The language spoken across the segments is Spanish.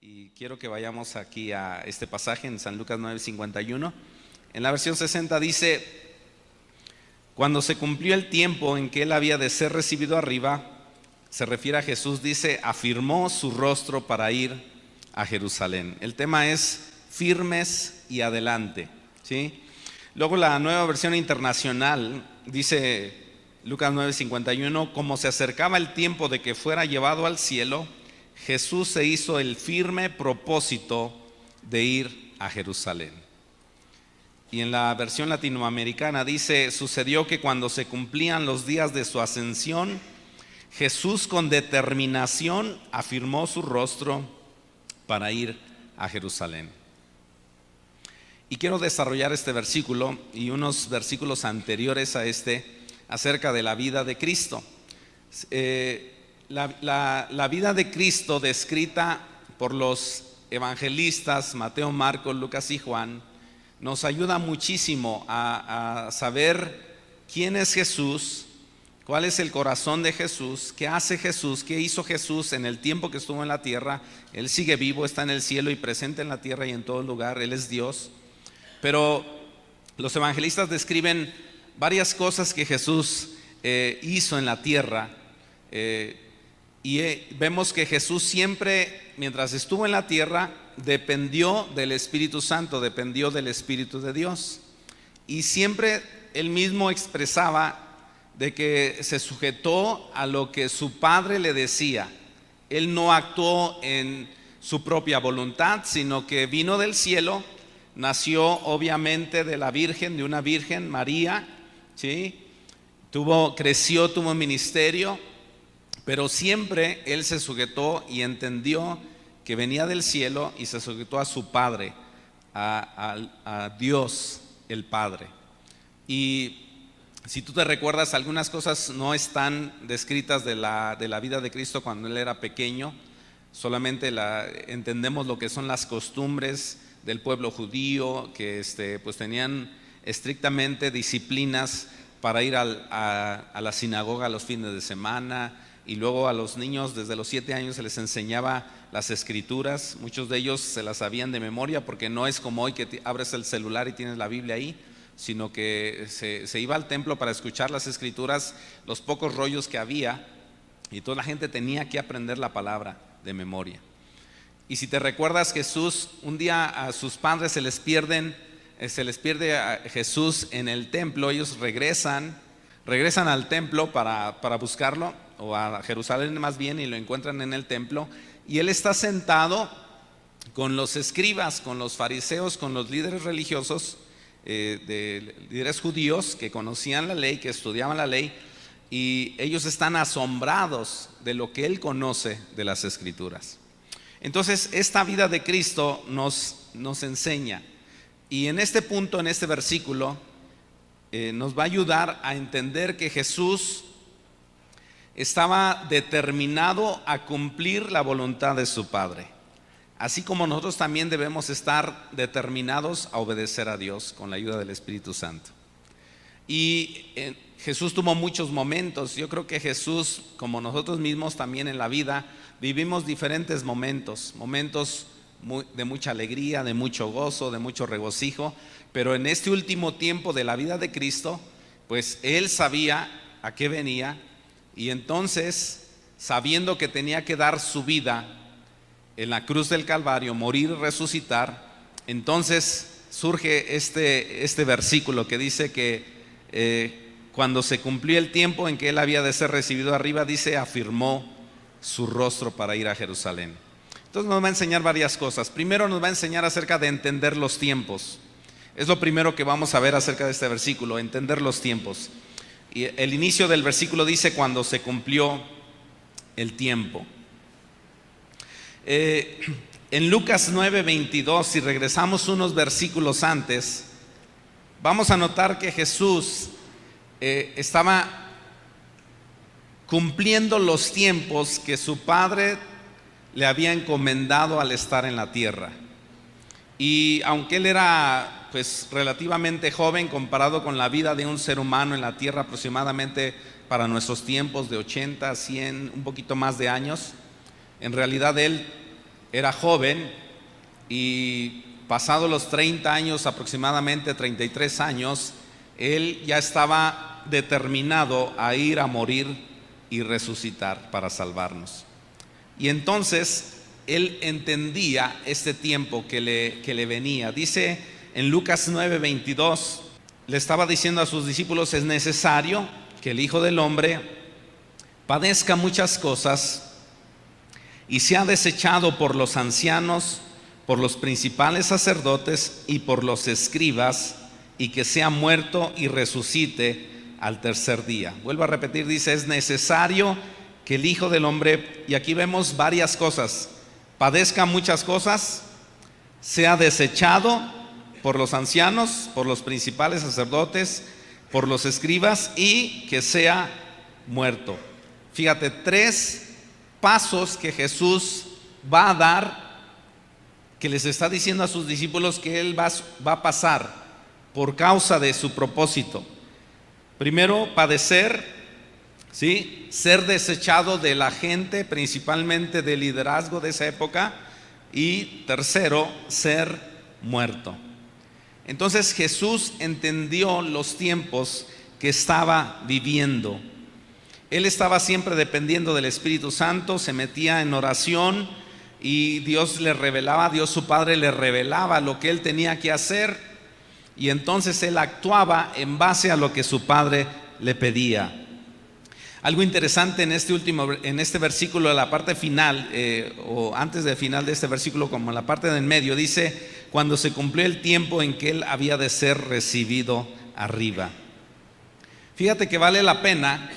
Y quiero que vayamos aquí a este pasaje en San Lucas 9:51. En la versión 60 dice: cuando se cumplió el tiempo en que él había de ser recibido arriba, se refiere a Jesús, dice, afirmó su rostro para ir a Jerusalén. El tema es firmes y adelante, ¿sí? Luego la Nueva Versión Internacional dice, Lucas 9:51, como se acercaba el tiempo de que fuera llevado al cielo, Jesús se hizo el firme propósito de ir a Jerusalén. Y en la versión latinoamericana dice, sucedió que cuando se cumplían los días de su ascensión, Jesús con determinación afirmó su rostro para ir a Jerusalén. Y quiero desarrollar este versículo y unos versículos anteriores a este acerca de la vida de Cristo. La vida de Cristo descrita por los evangelistas Mateo, Marcos, Lucas y Juan nos ayuda muchísimo a saber quién es Jesús, cuál es el corazón de Jesús, qué hace Jesús, qué hizo Jesús en el tiempo que estuvo en la tierra. Él sigue vivo, está en el cielo y presente en la tierra y en todo lugar. Él es Dios. Pero los evangelistas describen varias cosas que Jesús hizo en la tierra. Y vemos que Jesús siempre, mientras estuvo en la tierra, dependió del Espíritu Santo, dependió del Espíritu de Dios. Y siempre él mismo expresaba de que se sujetó a lo que su Padre le decía. Él no actuó en su propia voluntad, sino que vino del cielo, nació obviamente de la Virgen, de una Virgen, María, ¿sí? Creció, tuvo ministerio, pero siempre él se sujetó y entendió que venía del cielo y se sujetó a su Padre, a Dios el Padre. Y si tú te recuerdas, algunas cosas no están descritas de la vida de Cristo cuando él era pequeño. Solamente entendemos lo que son las costumbres del pueblo judío, que pues tenían estrictamente disciplinas para ir a la sinagoga los fines de semana. Y luego a los niños desde los 7 años se les enseñaba las escrituras. Muchos de ellos se las sabían de memoria, porque no es como hoy que abres el celular y tienes la Biblia ahí, sino que se iba al templo para escuchar las escrituras, los pocos rollos que había, y toda la gente tenía que aprender la palabra de memoria. Y si te recuerdas, Jesús, un día a sus padres se les pierde a Jesús en el templo. Ellos regresan al templo para buscarlo, o a Jerusalén más bien, y lo encuentran en el templo, y él está sentado con los escribas, con los fariseos, con los líderes religiosos, líderes judíos que conocían la ley, que estudiaban la ley, y ellos están asombrados de lo que él conoce de las escrituras. Entonces esta vida de Cristo nos enseña, y en este punto, en este versículo, nos va a ayudar a entender que Jesús estaba determinado a cumplir la voluntad de su Padre, así como nosotros también debemos estar determinados a obedecer a Dios con la ayuda del Espíritu Santo. Y Jesús tuvo muchos momentos. Yo creo que Jesús, como nosotros mismos también en la vida, vivimos diferentes momentos de mucha alegría, de mucho gozo, de mucho regocijo. Pero en este último tiempo de la vida de Cristo, pues él sabía a qué venía, y entonces, sabiendo que tenía que dar su vida en la cruz del Calvario, morir y resucitar, entonces surge este versículo que dice que cuando se cumplió el tiempo en que él había de ser recibido arriba, dice, afirmó su rostro para ir a Jerusalén. Entonces nos va a enseñar varias cosas. Primero nos va a enseñar acerca de entender los tiempos. Es lo primero que vamos a ver acerca de este versículo, entender los tiempos. Y el inicio del versículo dice, cuando se cumplió el tiempo. En Lucas 9:22, si regresamos unos versículos antes, vamos a notar que Jesús estaba cumpliendo los tiempos que su Padre le había encomendado al estar en la tierra. Y aunque él era pues relativamente joven comparado con la vida de un ser humano en la tierra, aproximadamente para nuestros tiempos de 80, 100, un poquito más de años, en realidad él era joven y pasados los 30 años, aproximadamente 33 años, él ya estaba determinado a ir a morir y resucitar para salvarnos. Y entonces él entendía este tiempo que le venía. Dice en Lucas 9:22, le estaba diciendo a sus discípulos: es necesario que el Hijo del Hombre padezca muchas cosas y sea desechado por los ancianos, por los principales sacerdotes y por los escribas, y que sea muerto y resucite al tercer día. Vuelvo a repetir, dice: es necesario que el Hijo del Hombre, y aquí vemos varias cosas, padezca muchas cosas, sea desechado por los ancianos, por los principales sacerdotes, por los escribas, y que sea muerto. Fíjate, 3 pasos que Jesús va a dar, que les está diciendo a sus discípulos que Él va a pasar por causa de su propósito. Primero, padecer, ¿sí? Ser desechado de la gente, principalmente del liderazgo de esa época. Y tercero, ser muerto. Entonces Jesús entendió los tiempos que estaba viviendo. Él estaba siempre dependiendo del Espíritu Santo, se metía en oración y Dios le revelaba, Dios su Padre le revelaba lo que él tenía que hacer, y entonces él actuaba en base a lo que su Padre le pedía. Algo interesante en este versículo, en la parte final, o antes del final de este versículo, como en la parte del medio, dice: cuando se cumplió el tiempo en que él había de ser recibido arriba. Fíjate que vale la pena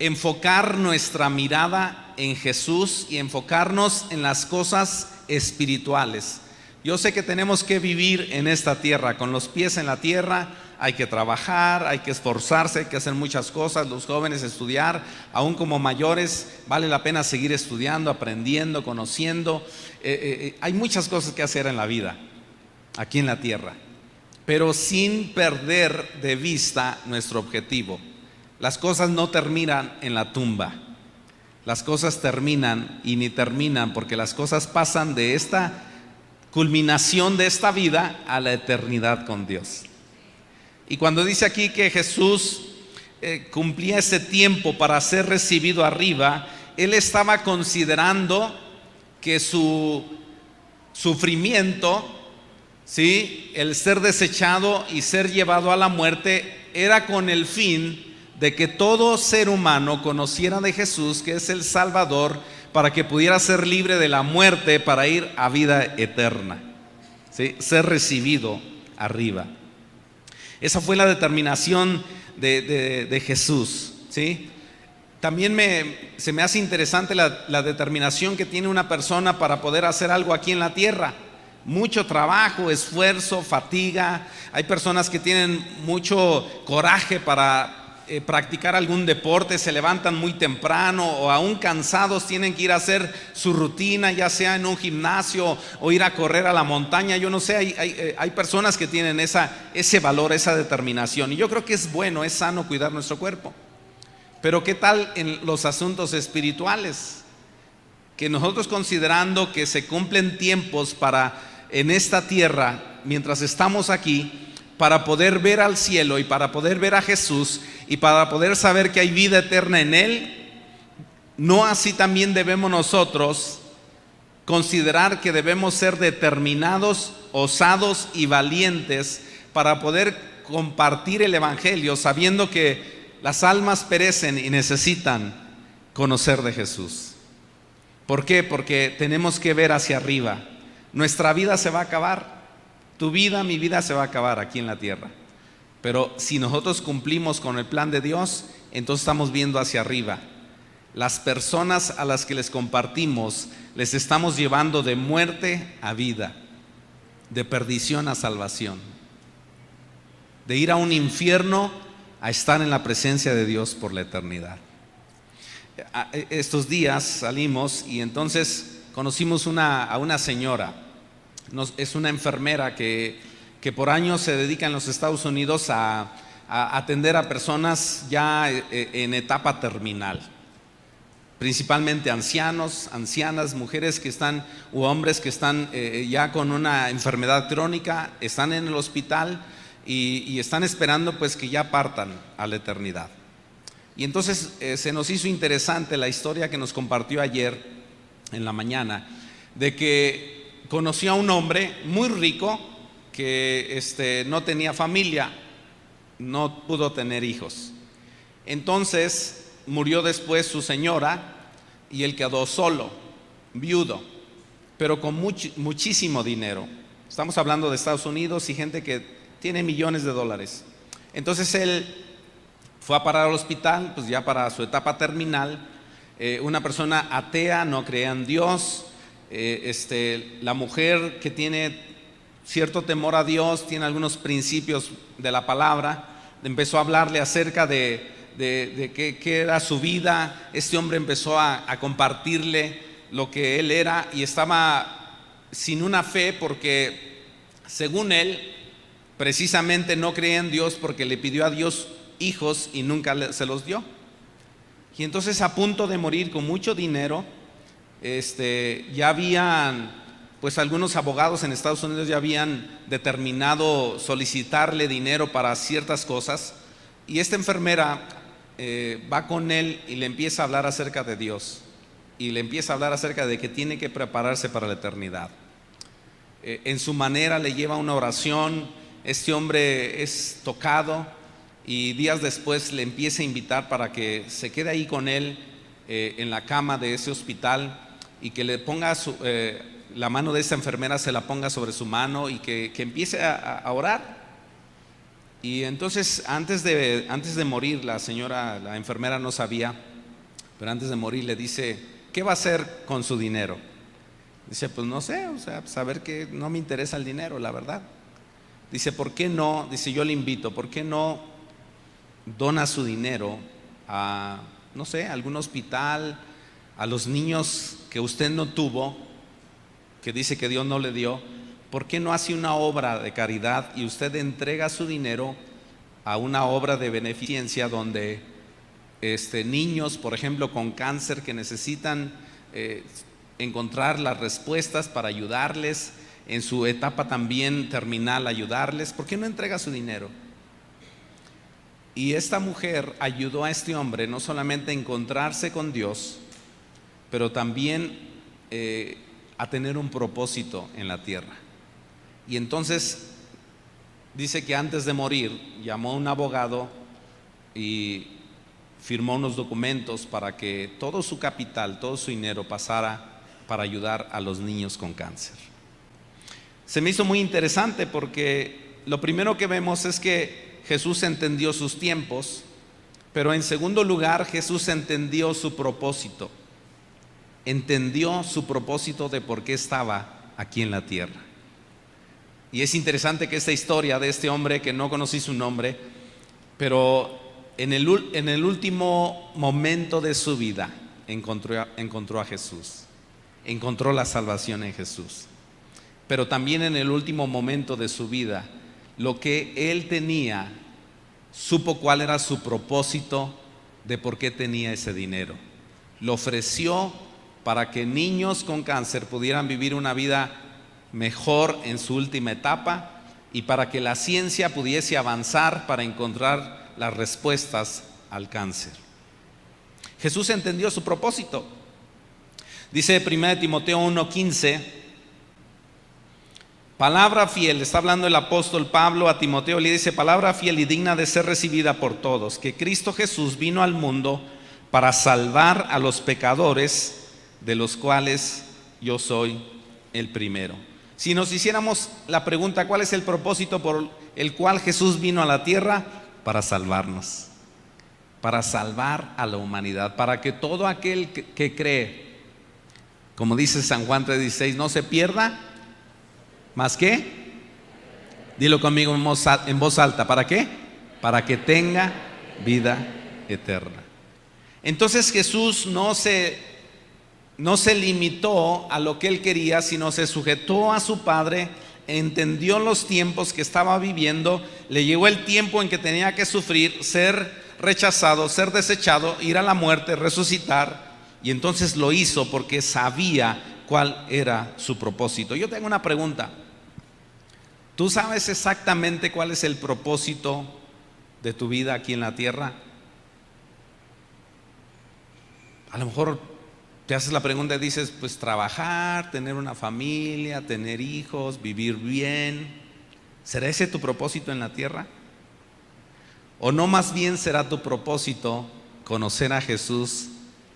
enfocar nuestra mirada en Jesús y enfocarnos en las cosas espirituales. Yo sé que tenemos que vivir en esta tierra, con los pies en la tierra. Hay que trabajar, hay que esforzarse, hay que hacer muchas cosas. Los jóvenes estudiar, aún como mayores, vale la pena seguir estudiando, aprendiendo, conociendo. Hay muchas cosas que hacer en la vida, aquí en la tierra, pero sin perder de vista nuestro objetivo. Las cosas no terminan en la tumba. Las cosas terminan y ni terminan, porque las cosas pasan de esta culminación de esta vida a la eternidad con Dios. Y cuando dice aquí que Jesús cumplía ese tiempo para ser recibido arriba, Él estaba considerando que su sufrimiento, ¿sí?, el ser desechado y ser llevado a la muerte, era con el fin de que todo ser humano conociera de Jesús, que es el Salvador, para que pudiera ser libre de la muerte para ir a vida eterna, ¿sí?, ser recibido arriba. Esa fue la determinación de Jesús, ¿sí? También se me hace interesante la determinación que tiene una persona para poder hacer algo aquí en la tierra. Mucho trabajo, esfuerzo, fatiga. Hay personas que tienen mucho coraje para practicar algún deporte, se levantan muy temprano, o aún cansados tienen que ir a hacer su rutina, ya sea en un gimnasio o ir a correr a la montaña. Yo no sé, hay personas que tienen ese valor, esa determinación, y yo creo que es bueno, es sano cuidar nuestro cuerpo. Pero ¿qué tal en los asuntos espirituales? Que nosotros, considerando que se cumplen tiempos en esta tierra, mientras estamos aquí, para poder ver al cielo y para poder ver a Jesús y para poder saber que hay vida eterna en Él, no así también debemos nosotros considerar que debemos ser determinados, osados y valientes para poder compartir el Evangelio, sabiendo que las almas perecen y necesitan conocer de Jesús. ¿Por qué? Porque tenemos que ver hacia arriba. Nuestra vida se va a acabar. Tu vida, mi vida se va a acabar aquí en la tierra. Pero si nosotros cumplimos con el plan de Dios, entonces estamos viendo hacia arriba. Las personas a las que les compartimos, les estamos llevando de muerte a vida, de perdición a salvación, de ir a un infierno a estar en la presencia de Dios por la eternidad. Estos días salimos y entonces conocimos a una señora. Es una enfermera que por años se dedica en los Estados Unidos a atender a personas ya en etapa terminal. principalmente ancianos, ancianas, mujeres que están, u hombres que están ya con una enfermedad crónica, están en el hospital y están esperando pues que ya partan a la eternidad. Y entonces se nos hizo interesante la historia que nos compartió ayer en la mañana, de que conoció a un hombre muy rico que no tenía familia, no pudo tener hijos. Entonces murió después su señora y él quedó solo, viudo, pero con muchísimo dinero. Estamos hablando de Estados Unidos y gente que tiene millones de dólares. Entonces él fue a parar al hospital, pues ya para su etapa terminal. Una persona atea, no creía en Dios. La mujer que tiene cierto temor a Dios, tiene algunos principios de la palabra, empezó a hablarle acerca de qué era su vida. Este hombre empezó a compartirle lo que él era y estaba sin una fe porque, según él, precisamente no creía en Dios porque le pidió a Dios hijos y nunca se los dio. Y entonces, a punto de morir con mucho dinero, ya habían, pues algunos abogados en Estados Unidos ya habían determinado solicitarle dinero para ciertas cosas, y esta enfermera va con él y le empieza a hablar acerca de Dios y le empieza a hablar acerca de que tiene que prepararse para la eternidad. En su manera le lleva una oración. Este hombre es tocado y días después le empieza a invitar para que se quede ahí con él en la cama de ese hospital y que le ponga la mano de esta enfermera, se la ponga sobre su mano y que empiece a orar. Y entonces antes de morir, la enfermera no sabía, pero antes de morir le dice: ¿qué va a hacer con su dinero? Dice: pues no sé, saber que no me interesa el dinero, la verdad. Dice: ¿por qué no? Dice: yo le invito, ¿por qué no dona su dinero a, no sé, a algún hospital, a los niños que usted no tuvo, que dice que Dios no le dio? ¿Por qué no hace una obra de caridad y usted entrega su dinero a una obra de beneficencia donde niños, por ejemplo, con cáncer que necesitan encontrar las respuestas para ayudarles en su etapa también terminal, ayudarles? ¿Por qué no entrega su dinero? Y esta mujer ayudó a este hombre no solamente a encontrarse con Dios, pero también a tener un propósito en la tierra. Y entonces dice que antes de morir llamó a un abogado y firmó unos documentos para que todo su capital, todo su dinero pasara para ayudar a los niños con cáncer. Se me hizo muy interesante porque lo primero que vemos es que Jesús entendió sus tiempos, pero en segundo lugar Jesús entendió su propósito. Entendió su propósito de por qué estaba aquí en la tierra. Y es interesante que esta historia de este hombre, que no conocí su nombre, pero en el último momento de su vida encontró a Jesús, encontró la salvación en Jesús. Pero también en el último momento de su vida, lo que él tenía, supo cuál era su propósito de por qué tenía ese dinero. Lo ofreció para que niños con cáncer pudieran vivir una vida mejor en su última etapa y para que la ciencia pudiese avanzar para encontrar las respuestas al cáncer. Jesús entendió su propósito. Dice 1 Timoteo 1:15, palabra fiel, está hablando el apóstol Pablo a Timoteo, le dice: palabra fiel y digna de ser recibida por todos, que Cristo Jesús vino al mundo para salvar a los pecadores, de los cuales yo soy el primero. Si nos hiciéramos la pregunta: ¿cuál es el propósito por el cual Jesús vino a la tierra? Para salvarnos, para salvar a la humanidad, para que todo aquel que cree, como dice San Juan 3:16, no se pierda, ¿más qué? Dilo conmigo en voz alta, ¿para qué? Para que tenga vida eterna. Entonces Jesús no se limitó a lo que él quería, sino se sujetó a su Padre, entendió los tiempos que estaba viviendo, le llegó el tiempo en que tenía que sufrir, ser rechazado, ser desechado, ir a la muerte, resucitar, y entonces lo hizo porque sabía cuál era su propósito. Yo tengo una pregunta. ¿Tú sabes exactamente cuál es el propósito de tu vida aquí en la tierra? A lo mejor te haces la pregunta y dices, pues trabajar, tener una familia, tener hijos, vivir bien. ¿Será ese tu propósito en la tierra? ¿O no más bien será tu propósito conocer a Jesús,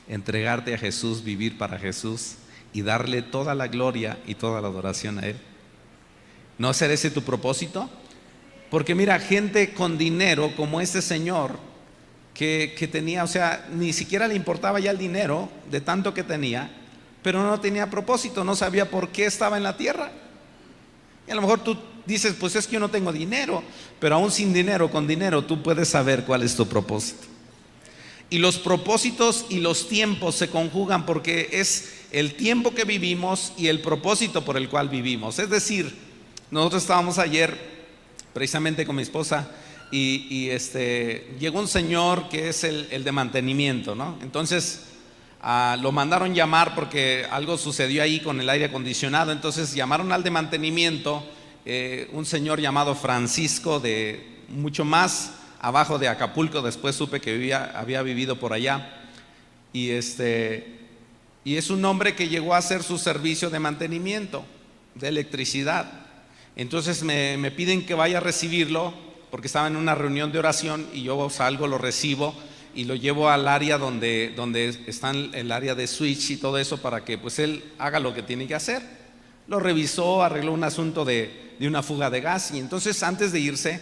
entregarte a Jesús, vivir para Jesús y darle toda la gloria y toda la adoración a Él? ¿No será ese tu propósito? Porque mira, gente con dinero como este señor que tenía, o sea, ni siquiera le importaba ya el dinero de tanto que tenía, pero no tenía propósito, no sabía por qué estaba en la tierra. Y a lo mejor tú dices, pues es que yo no tengo dinero, pero aún sin dinero, con dinero, tú puedes saber cuál es tu propósito. Y los propósitos y los tiempos se conjugan porque es el tiempo que vivimos y el propósito por el cual vivimos. Es decir, nosotros estábamos ayer precisamente con mi esposa y llegó un señor que es el de mantenimiento, ¿no? Entonces lo mandaron llamar porque algo sucedió ahí con el aire acondicionado. Entonces llamaron al de mantenimiento, un señor llamado Francisco, de mucho más abajo de Acapulco. Después supe que había vivido por allá, y es un hombre que llegó a hacer su servicio de mantenimiento de electricidad. Entonces me piden que vaya a recibirlo porque estaba en una reunión de oración, y yo salgo, lo recibo y lo llevo al área donde está el área de switch y todo eso, para que pues él haga lo que tiene que hacer. Lo revisó, arregló un asunto de una fuga de gas, y entonces antes de irse,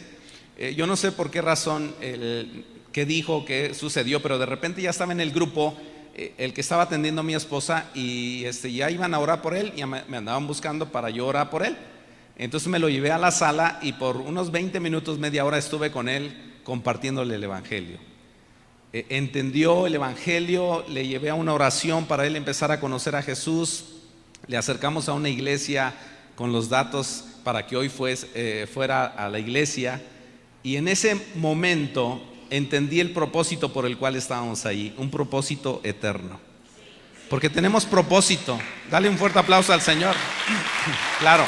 yo no sé por qué razón, qué dijo, qué sucedió, pero de repente ya estaba en el grupo el que estaba atendiendo a mi esposa, y ya iban a orar por él, y me andaban buscando para yo orar por él. Entonces me lo llevé a la sala y por unos 20 minutos, media hora estuve con él compartiéndole el evangelio. Entendió el evangelio, le llevé a una oración para él empezar a conocer a Jesús, le acercamos a una iglesia con los datos para que hoy fuera a la iglesia, y en ese momento entendí el propósito por el cual estábamos ahí, un propósito eterno. Porque tenemos propósito. Dale un fuerte aplauso al Señor. Claro.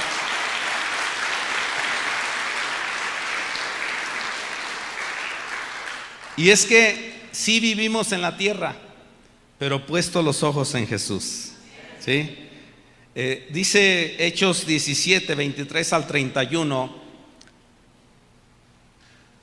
Y es que sí vivimos en la tierra, pero puestos los ojos en Jesús, ¿sí? Dice Hechos 17, 23 al 31,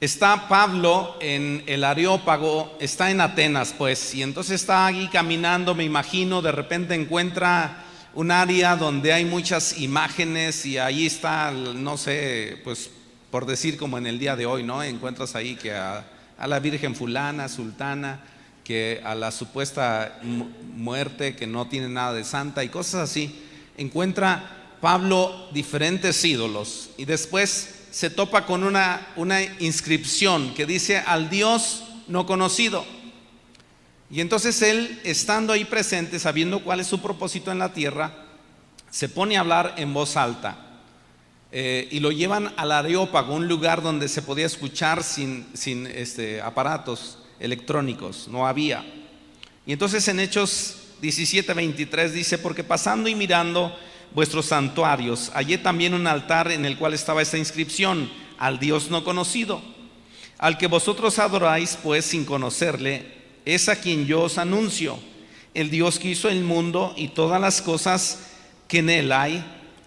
está Pablo en el Areópago, está en Atenas pues, y entonces está ahí caminando, me imagino, de repente encuentra un área donde hay muchas imágenes, y ahí está, no sé, pues por decir como en el día de hoy, ¿no? Encuentras ahí que a la Virgen fulana, sultana, que a la supuesta muerte que no tiene nada de santa y cosas así. Encuentra Pablo diferentes ídolos, y después se topa con una inscripción que dice al Dios no conocido. Y entonces él, estando ahí presente, sabiendo cuál es su propósito en la tierra, se pone a hablar en voz alta. Y lo llevan al Areópago, un lugar donde se podía escuchar sin aparatos electrónicos, no había. Y entonces en Hechos 17, 23 dice: porque pasando y mirando vuestros santuarios, hallé también un altar en el cual estaba esta inscripción: al Dios no conocido. Al que vosotros adoráis pues sin conocerle, es a quien yo os anuncio, el Dios que hizo el mundo y todas las cosas que en él hay,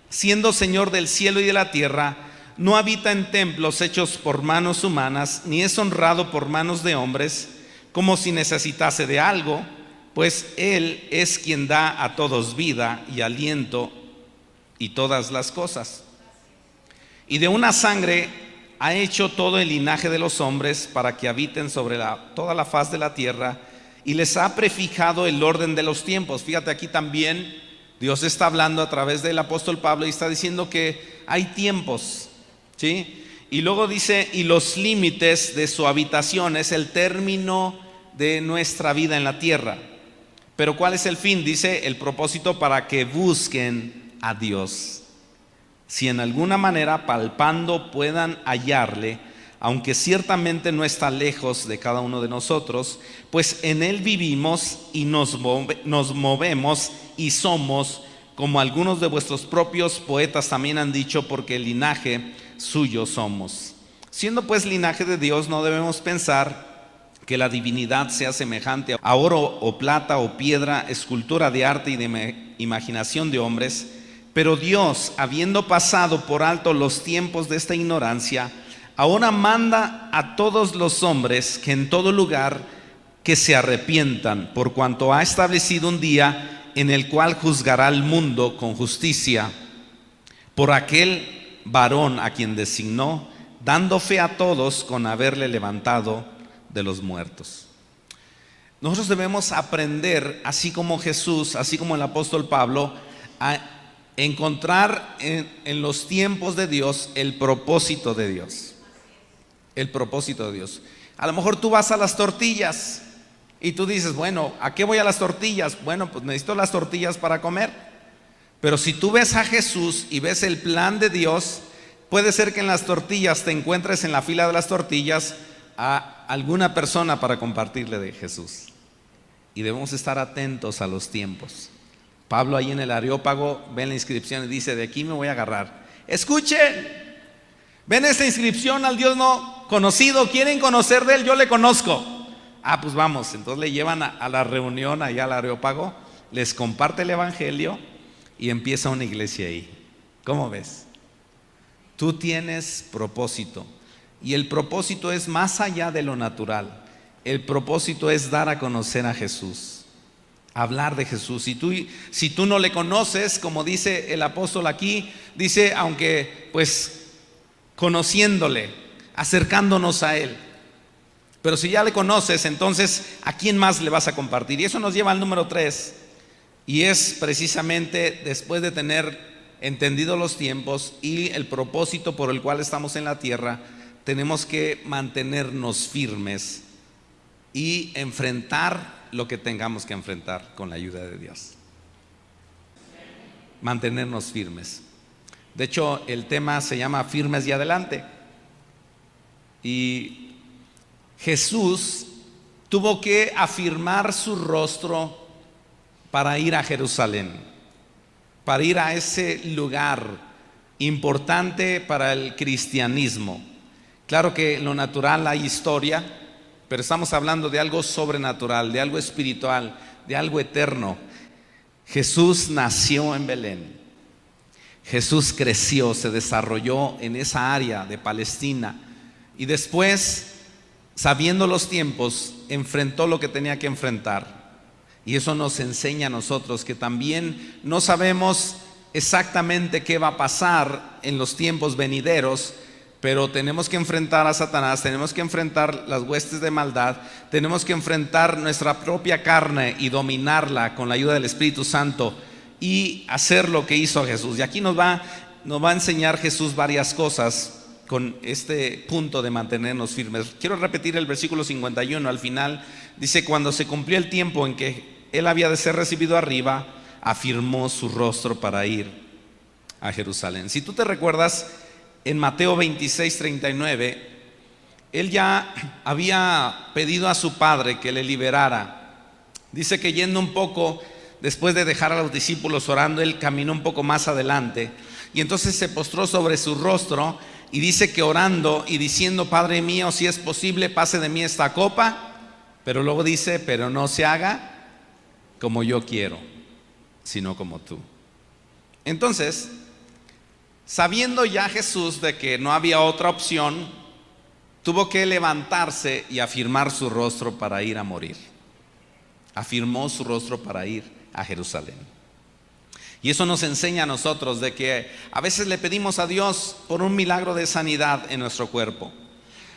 siendo Señor del cielo y de la tierra. No habita en templos hechos por manos humanas, ni es honrado por manos de hombres, como si necesitase de algo, pues Él es quien da a todos vida y aliento y todas las cosas. Y de una sangre ha hecho todo el linaje de los hombres para que habiten sobre toda la faz de la tierra, y les ha prefijado el orden de los tiempos. Fíjate, aquí también Dios está hablando a través del apóstol Pablo y está diciendo que hay tiempos, ¿sí? Y luego dice: y los límites de su habitación, es el término de nuestra vida en la tierra. Pero ¿cuál es el fin? Dice: el propósito para que busquen a Dios, si en alguna manera palpando puedan hallarle, aunque ciertamente no está lejos de cada uno de nosotros, pues en Él vivimos y nos movemos y somos, como algunos de vuestros propios poetas también han dicho, porque el linaje suyo somos. Siendo pues linaje de Dios, no debemos pensar que la divinidad sea semejante a oro o plata o piedra, escultura de arte y de imaginación de hombres, pero Dios, habiendo pasado por alto los tiempos de esta ignorancia, ahora manda a todos los hombres que en todo lugar que se arrepientan, por cuanto ha establecido un día en el cual juzgará al mundo con justicia por aquel varón a quien designó, dando fe a todos con haberle levantado de los muertos. Nosotros debemos aprender, así como Jesús, así como el apóstol Pablo, a encontrar en los tiempos de Dios el propósito de Dios. El propósito de Dios. A lo mejor tú vas a las tortillas y tú dices, bueno, ¿a qué voy a las tortillas? Bueno, pues necesito las tortillas para comer. Pero si tú ves a Jesús y ves el plan de Dios, puede ser que en las tortillas te encuentres en la fila de las tortillas a alguna persona para compartirle de Jesús. Y debemos estar atentos a los tiempos. Pablo ahí en el Areópago ve la inscripción y dice, de aquí me voy a agarrar. Escuchen, ven esta inscripción al Dios no conocido, quieren conocer de Él, yo le conozco. Pues vamos, entonces le llevan a la reunión allá al Areópago, les comparte el evangelio y empieza una iglesia ahí. ¿Cómo ves? Tú tienes propósito. Y el propósito es más allá de lo natural. El propósito es dar a conocer a Jesús, hablar de Jesús. Si tú no le conoces, como dice el apóstol aquí, dice, aunque pues conociéndole, acercándonos a Él. Pero si ya le conoces, entonces ¿a quién más le vas a compartir? Y eso nos lleva al número 3. Y es precisamente después de tener entendido los tiempos y el propósito por el cual estamos en la tierra, tenemos que mantenernos firmes y enfrentar lo que tengamos que enfrentar con la ayuda de Dios. Mantenernos firmes. De hecho, el tema se llama Firmes y Adelante. Y Jesús tuvo que afirmar su rostro para ir a Jerusalén, para ir a ese lugar importante para el cristianismo. Claro que en lo natural hay historia, pero estamos hablando de algo sobrenatural, de algo espiritual, de algo eterno. Jesús nació en Belén. Jesús creció, se desarrolló en esa área de Palestina y después, sabiendo los tiempos, enfrentó lo que tenía que enfrentar. Y eso nos enseña a nosotros que también no sabemos exactamente qué va a pasar en los tiempos venideros, pero tenemos que enfrentar a Satanás, tenemos que enfrentar las huestes de maldad, tenemos que enfrentar nuestra propia carne y dominarla con la ayuda del Espíritu Santo y hacer lo que hizo Jesús. Y aquí nos va a enseñar Jesús varias cosas con este punto de mantenernos firmes. Quiero repetir el versículo 51, al final dice, cuando se cumplió el tiempo en que Él había de ser recibido arriba, afirmó su rostro para ir a Jerusalén. Si tú te recuerdas, en Mateo 26:39, Él ya había pedido a su Padre que le liberara. Dice que yendo un poco, después de dejar a los discípulos orando, Él caminó un poco más adelante y entonces se postró sobre su rostro y dice que orando y diciendo, Padre mío, si es posible, pase de mí esta copa, pero luego dice, pero no se haga como yo quiero, sino como tú. Entonces, sabiendo ya Jesús de que no había otra opción, tuvo que levantarse y afirmar su rostro para ir a morir. Afirmó su rostro para ir a Jerusalén. Y eso nos enseña a nosotros de que a veces le pedimos a Dios por un milagro de sanidad en nuestro cuerpo.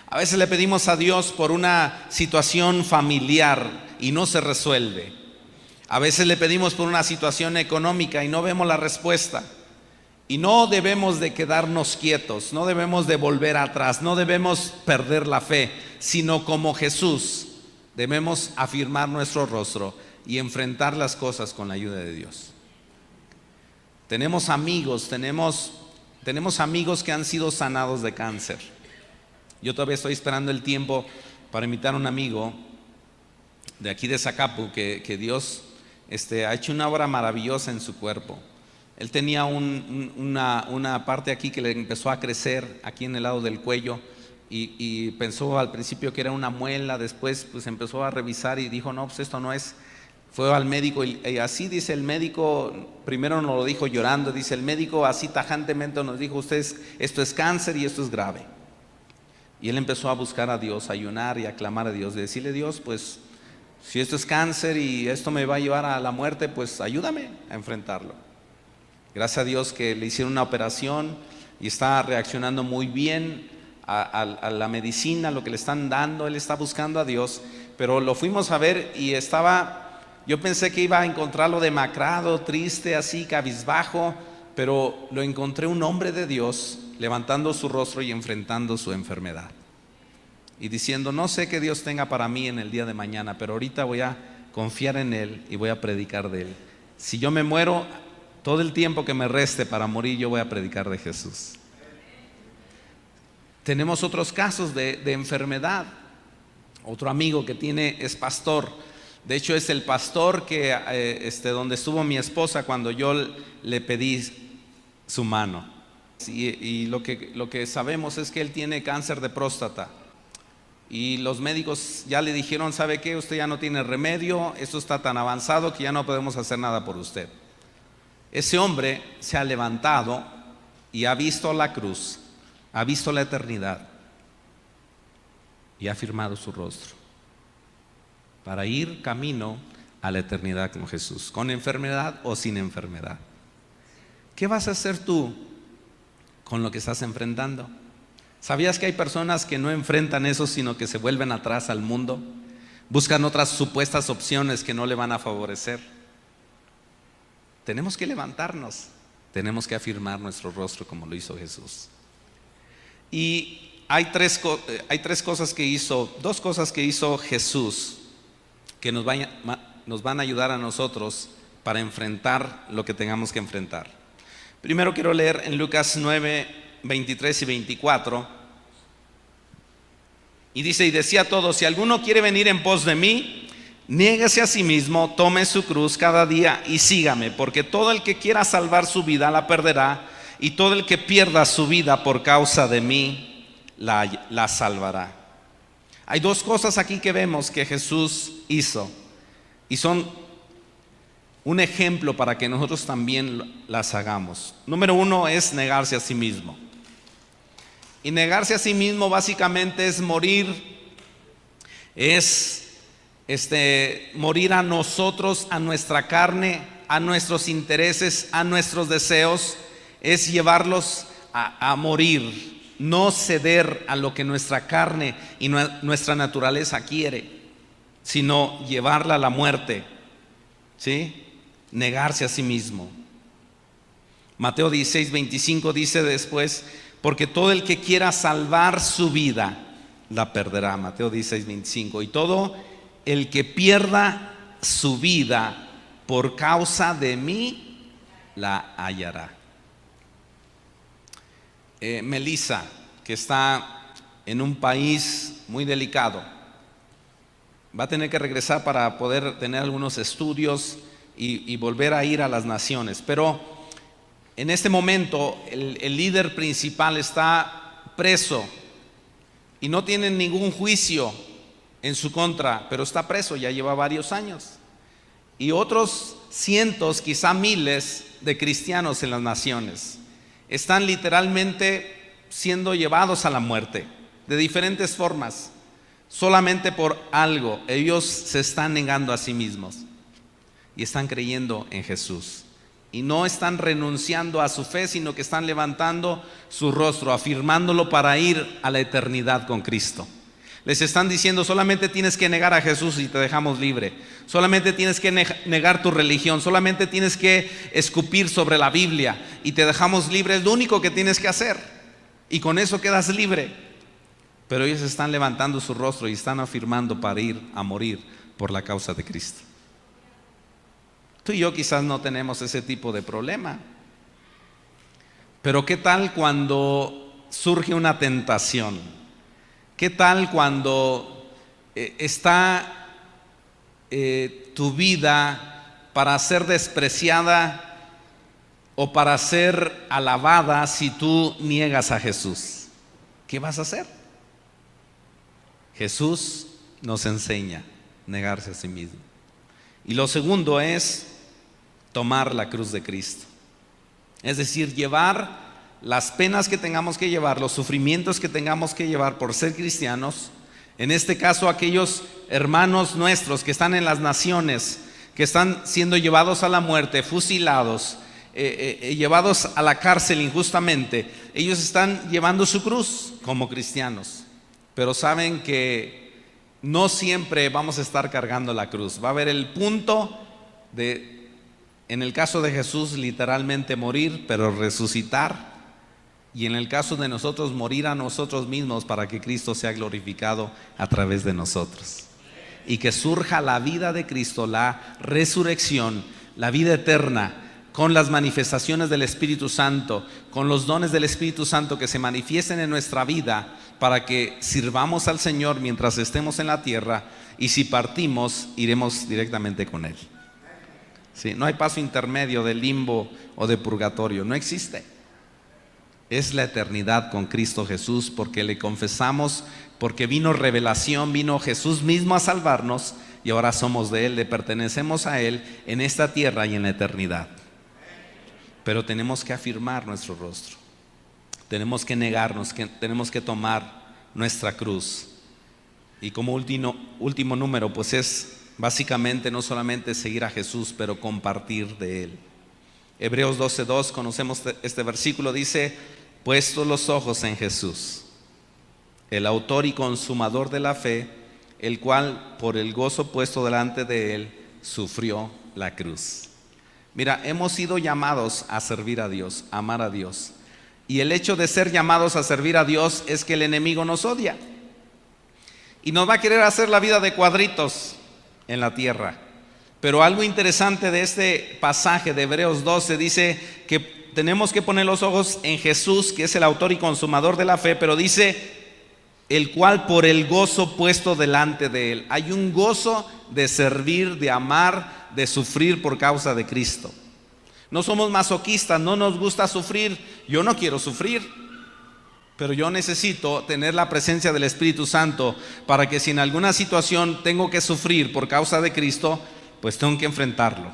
A veces le pedimos a Dios por una situación familiar y no se resuelve. A veces le pedimos por una situación económica y no vemos la respuesta. Y no debemos de quedarnos quietos, no debemos de volver atrás, no debemos perder la fe, sino como Jesús debemos afirmar nuestro rostro y enfrentar las cosas con la ayuda de Dios. Tenemos amigos que han sido sanados de cáncer. Yo todavía estoy esperando el tiempo para invitar a un amigo de aquí de Zacapu que Dios ha hecho una obra maravillosa en su cuerpo. Él tenía una parte aquí que le empezó a crecer aquí en el lado del cuello y pensó al principio que era una muela. Después pues empezó a revisar y dijo, no, pues esto no es. Fue al médico y así dice el médico, primero nos lo dijo llorando, dice el médico así tajantemente nos dijo, ustedes, esto es cáncer y esto es grave. Y él empezó a buscar a Dios, a ayunar y a clamar a Dios, de decirle, Dios, pues si esto es cáncer y esto me va a llevar a la muerte, pues ayúdame a enfrentarlo. Gracias a Dios que le hicieron una operación y está reaccionando muy bien a la medicina, lo que le están dando. Él está buscando a Dios, pero lo fuimos a ver y yo pensé que iba a encontrarlo demacrado, triste, así, cabizbajo, pero lo encontré un hombre de Dios levantando su rostro y enfrentando su enfermedad y diciendo, no sé qué Dios tenga para mí en el día de mañana, pero ahorita voy a confiar en Él y voy a predicar de Él. Si yo me muero, todo el tiempo que me reste para morir, yo voy a predicar de Jesús. Tenemos otros casos de enfermedad. Otro amigo que es pastor. De hecho es el pastor donde estuvo mi esposa cuando yo le pedí su mano. Y lo que sabemos es que él tiene cáncer de próstata. Y los médicos ya le dijeron, ¿sabe qué? Usted ya no tiene remedio, esto está tan avanzado que ya no podemos hacer nada por usted. Ese hombre se ha levantado y ha visto la cruz, ha visto la eternidad y ha firmado su rostro para ir camino a la eternidad con Jesús, con enfermedad o sin enfermedad. ¿Qué vas a hacer tú con lo que estás enfrentando? ¿Sabías que hay personas que no enfrentan eso, sino que se vuelven atrás al mundo? Buscan otras supuestas opciones que no le van a favorecer. Tenemos que levantarnos, tenemos que afirmar nuestro rostro como lo hizo Jesús. Y hay dos cosas que hizo Jesús que nos van a ayudar a nosotros para enfrentar lo que tengamos que enfrentar. Primero quiero leer en Lucas 9, 23 y 24. Y dice, y decía a todos, si alguno quiere venir en pos de mí, niéguese a sí mismo, tome su cruz cada día y sígame, porque todo el que quiera salvar su vida la perderá, y todo el que pierda su vida por causa de mí la salvará. Hay dos cosas aquí que vemos que Jesús hizo y son un ejemplo para que nosotros también las hagamos. Número uno es negarse a sí mismo. Y negarse a sí mismo básicamente es morir, morir a nosotros, a nuestra carne, a nuestros intereses, a nuestros deseos, es llevarlos a morir, no ceder a lo que nuestra carne y nuestra naturaleza quiere, sino llevarla a la muerte, ¿sí? Negarse a sí mismo. Mateo 16, 25 dice después, porque todo el que quiera salvar su vida la perderá. Mateo 16, 25. Y todo el que pierda su vida por causa de mí la hallará. Melissa, que está en un país muy delicado, va a tener que regresar para poder tener algunos estudios y volver a ir a las naciones. Pero en este momento el líder principal está preso y no tiene ningún juicio en su contra, pero está preso, ya lleva varios años. Y otros cientos, quizá miles de cristianos en las naciones están literalmente siendo llevados a la muerte de diferentes formas, solamente por algo. Ellos se están negando a sí mismos y están creyendo en Jesús. Y no están renunciando a su fe, sino que están levantando su rostro, afirmándolo para ir a la eternidad con Cristo. Les están diciendo, solamente tienes que negar a Jesús y te dejamos libre. Solamente tienes que negar tu religión. Solamente tienes que escupir sobre la Biblia y te dejamos libre. Es lo único que tienes que hacer. Y con eso quedas libre. Pero ellos están levantando su rostro y están afirmando para ir a morir por la causa de Cristo. Tú y yo quizás no tenemos ese tipo de problema. Pero ¿qué tal cuando surge una tentación? ¿Qué tal cuando está tu vida para ser despreciada o para ser alabada si tú niegas a Jesús? ¿Qué vas a hacer? Jesús nos enseña a negarse a sí mismo. Y lo segundo es tomar la cruz de Cristo. Es decir, llevar las penas que tengamos que llevar, los sufrimientos que tengamos que llevar por ser cristianos. En este caso, aquellos hermanos nuestros que están en las naciones, que están siendo llevados a la muerte, fusilados, llevados a la cárcel injustamente, ellos están llevando su cruz como cristianos, pero saben que no siempre vamos a estar cargando la cruz. Va a haber el punto de, en el caso de Jesús, literalmente morir, pero resucitar. Y en el caso de nosotros, morir a nosotros mismos para que Cristo sea glorificado a través de nosotros. Y que surja la vida de Cristo, la resurrección, la vida eterna, con las manifestaciones del Espíritu Santo, con los dones del Espíritu Santo que se manifiesten en nuestra vida para que sirvamos al Señor mientras estemos en la tierra, y si partimos, iremos directamente con Él. Sí, no hay paso intermedio de limbo o de purgatorio, no existe. Es la eternidad con Cristo Jesús, porque le confesamos, porque vino revelación, vino Jesús mismo a salvarnos y ahora somos de Él, le pertenecemos a Él en esta tierra y en la eternidad. Pero tenemos que afirmar nuestro rostro, tenemos que negarnos, tenemos que tomar nuestra cruz. Y como último número, pues es básicamente no solamente seguir a Jesús, pero compartir de Él. Hebreos 12:2, conocemos este versículo, dice: puestos los ojos en Jesús, el autor y consumador de la fe, el cual por el gozo puesto delante de Él sufrió la cruz. Mira, hemos sido llamados a servir a Dios, a amar a Dios. Y el hecho de ser llamados a servir a Dios es que el enemigo nos odia y nos va a querer hacer la vida de cuadritos en la tierra. Pero algo interesante de este pasaje de Hebreos 12 dice que tenemos que poner los ojos en Jesús, que es el autor y consumador de la fe, pero dice: el cual por el gozo puesto delante de Él. Hay un gozo de servir, de amar, de sufrir por causa de Cristo. No somos masoquistas, no nos gusta sufrir. Yo no quiero sufrir, pero yo necesito tener la presencia del Espíritu Santo para que si en alguna situación tengo que sufrir por causa de Cristo, pues tengo que enfrentarlo,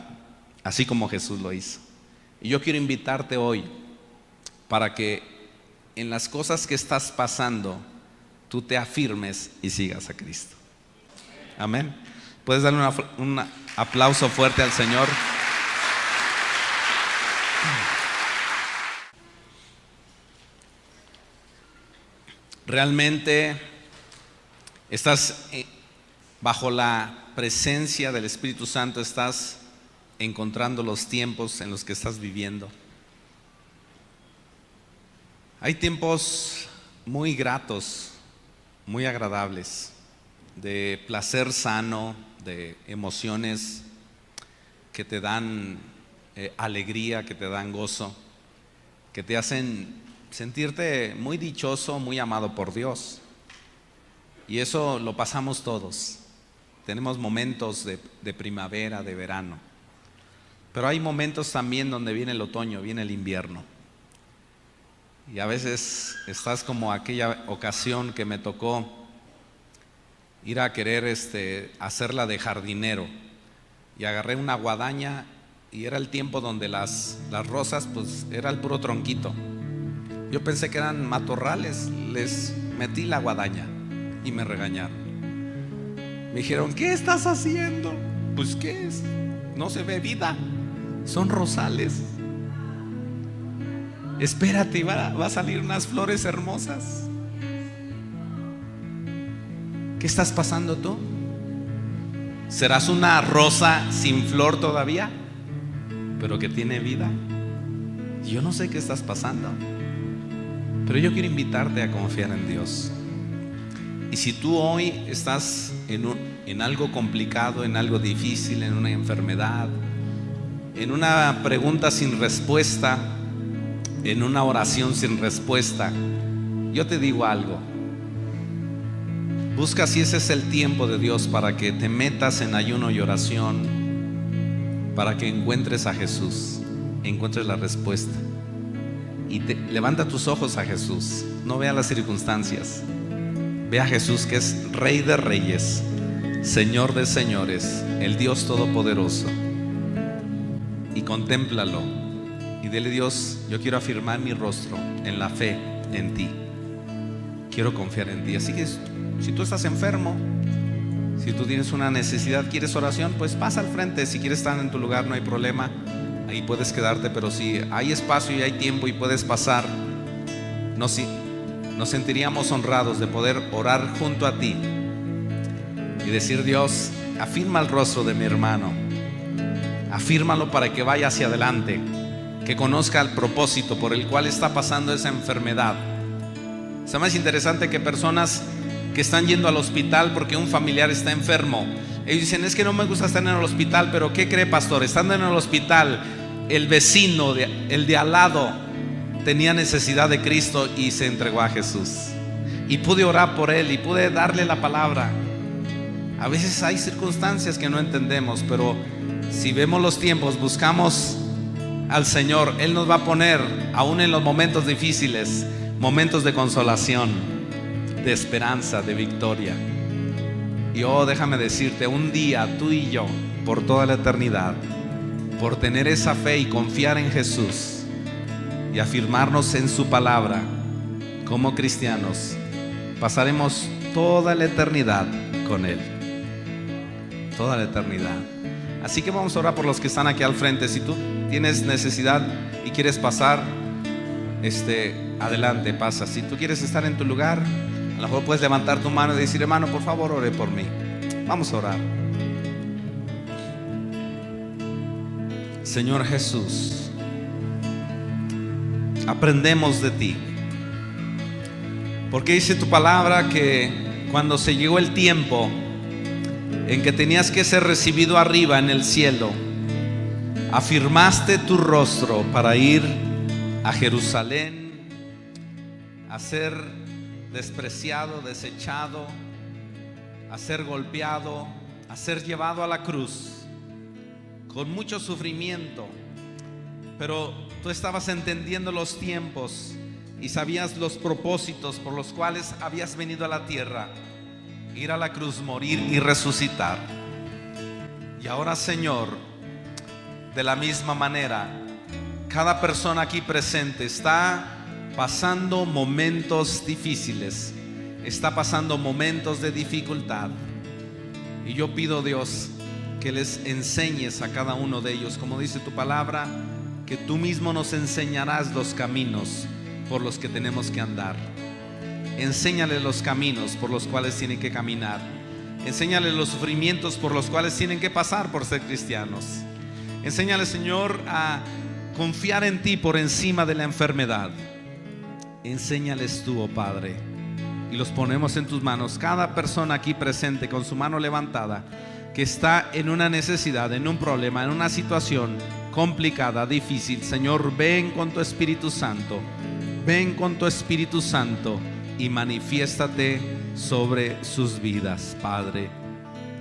así como Jesús lo hizo. Y yo quiero invitarte hoy para que en las cosas que estás pasando, tú te afirmes y sigas a Cristo. Amén. ¿Puedes darle un aplauso fuerte al Señor? Realmente estás bajo la presencia del Espíritu Santo, estás encontrando los tiempos en los que estás viviendo. Hay tiempos muy gratos, muy agradables, de placer sano, de emociones que te dan alegría, que te dan gozo, que te hacen sentirte muy dichoso, muy amado por Dios. Y eso lo pasamos todos. Tenemos momentos de primavera, de verano, pero hay momentos también donde viene el otoño, viene el invierno. Y a veces estás como aquella ocasión que me tocó ir a querer hacerla de jardinero, y agarré una guadaña y era el tiempo donde las rosas pues era el puro tronquito. Yo pensé que eran matorrales, les metí la guadaña y me regañaron. Me dijeron: ¿qué estás haciendo? Pues ¿qué es? No se ve vida, son rosales. Espérate, va a salir unas flores hermosas. ¿Qué estás pasando tú? ¿Serás una rosa sin flor todavía, pero que tiene vida? Yo no sé qué estás pasando, pero yo quiero invitarte a confiar en Dios. Y si tú hoy estás en algo complicado, en algo difícil, en una enfermedad, en una pregunta sin respuesta, en una oración sin respuesta, yo te digo algo: Busca si ese es el tiempo de Dios para que te metas en ayuno y oración, para que encuentres a Jesús, encuentres la respuesta. Y levanta tus ojos a Jesús, no vea las circunstancias. Ve a Jesús, que es Rey de Reyes, Señor de Señores, el Dios Todopoderoso, y contémplalo y dile: Dios, yo quiero afirmar mi rostro en la fe en ti, quiero confiar en ti. Así que si tú estás enfermo, si tú tienes una necesidad, quieres oración, pues pasa al frente. Si quieres estar en tu lugar, no hay problema, ahí puedes quedarte. Pero si hay espacio y hay tiempo y puedes pasar, nos sentiríamos honrados de poder orar junto a ti y decir: Dios, afirma el rostro de mi hermano, afírmalo para que vaya hacia adelante, que conozca el propósito por el cual está pasando esa enfermedad. Es más interesante que personas que están yendo al hospital porque un familiar está enfermo, ellos dicen: es que no me gusta estar en el hospital. Pero ¿qué cree, pastor? Estando en el hospital, el vecino, el de al lado, tenía necesidad de Cristo y se entregó a Jesús, y pude orar por él y pude darle la palabra. A veces hay circunstancias que no entendemos, pero si vemos los tiempos, buscamos al Señor, Él nos va a poner, aún en los momentos difíciles, momentos de consolación, de esperanza, de victoria. Y déjame decirte, un día tú y yo, por toda la eternidad, por tener esa fe y confiar en Jesús y afirmarnos en su palabra como cristianos, pasaremos toda la eternidad con Él, toda la eternidad. Así que vamos a orar por los que están aquí al frente. Si tú tienes necesidad y quieres pasar, adelante, pasa. Si tú quieres estar en tu lugar, a lo mejor puedes levantar tu mano y decir: hermano, por favor, ore por mí. Vamos a orar. Señor Jesús, aprendemos de ti, porque dice tu palabra que cuando se llegó el tiempo en que tenías que ser recibido arriba en el cielo, afirmaste tu rostro para ir a Jerusalén, a ser despreciado, desechado, a ser golpeado, a ser llevado a la cruz con mucho sufrimiento. Pero tú estabas entendiendo los tiempos y sabías los propósitos por los cuales habías venido a la tierra: ir a la cruz, morir y resucitar. Y ahora, Señor, de la misma manera, cada persona aquí presente está pasando momentos difíciles, está pasando momentos de dificultad. Y yo pido, Dios, que les enseñes a cada uno de ellos, como dice tu palabra, que tú mismo nos enseñarás los caminos por los que tenemos que andar. Enséñales los caminos por los cuales tienen que caminar. Enséñales los sufrimientos por los cuales tienen que pasar por ser cristianos. Enséñales, Señor, a confiar en ti por encima de la enfermedad. Enséñales tú, oh Padre, y los ponemos en tus manos. Cada persona aquí presente con su mano levantada, que está en una necesidad, en un problema, en una situación complicada, difícil, Señor, ven con tu Espíritu Santo. Ven con tu Espíritu Santo y manifiéstate sobre sus vidas, Padre.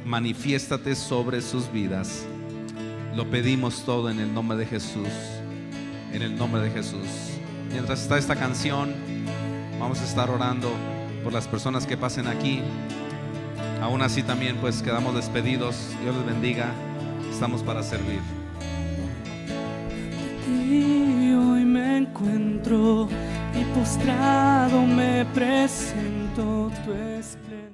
Manifiéstate sobre sus vidas. Lo pedimos todo en el nombre de Jesús. En el nombre de Jesús. Mientras está esta canción, vamos a estar orando por las personas que pasen aquí. Aún así también pues quedamos despedidos. Dios les bendiga. Estamos para servir. Y hoy me encuentro y postrado me presento tu esplendor.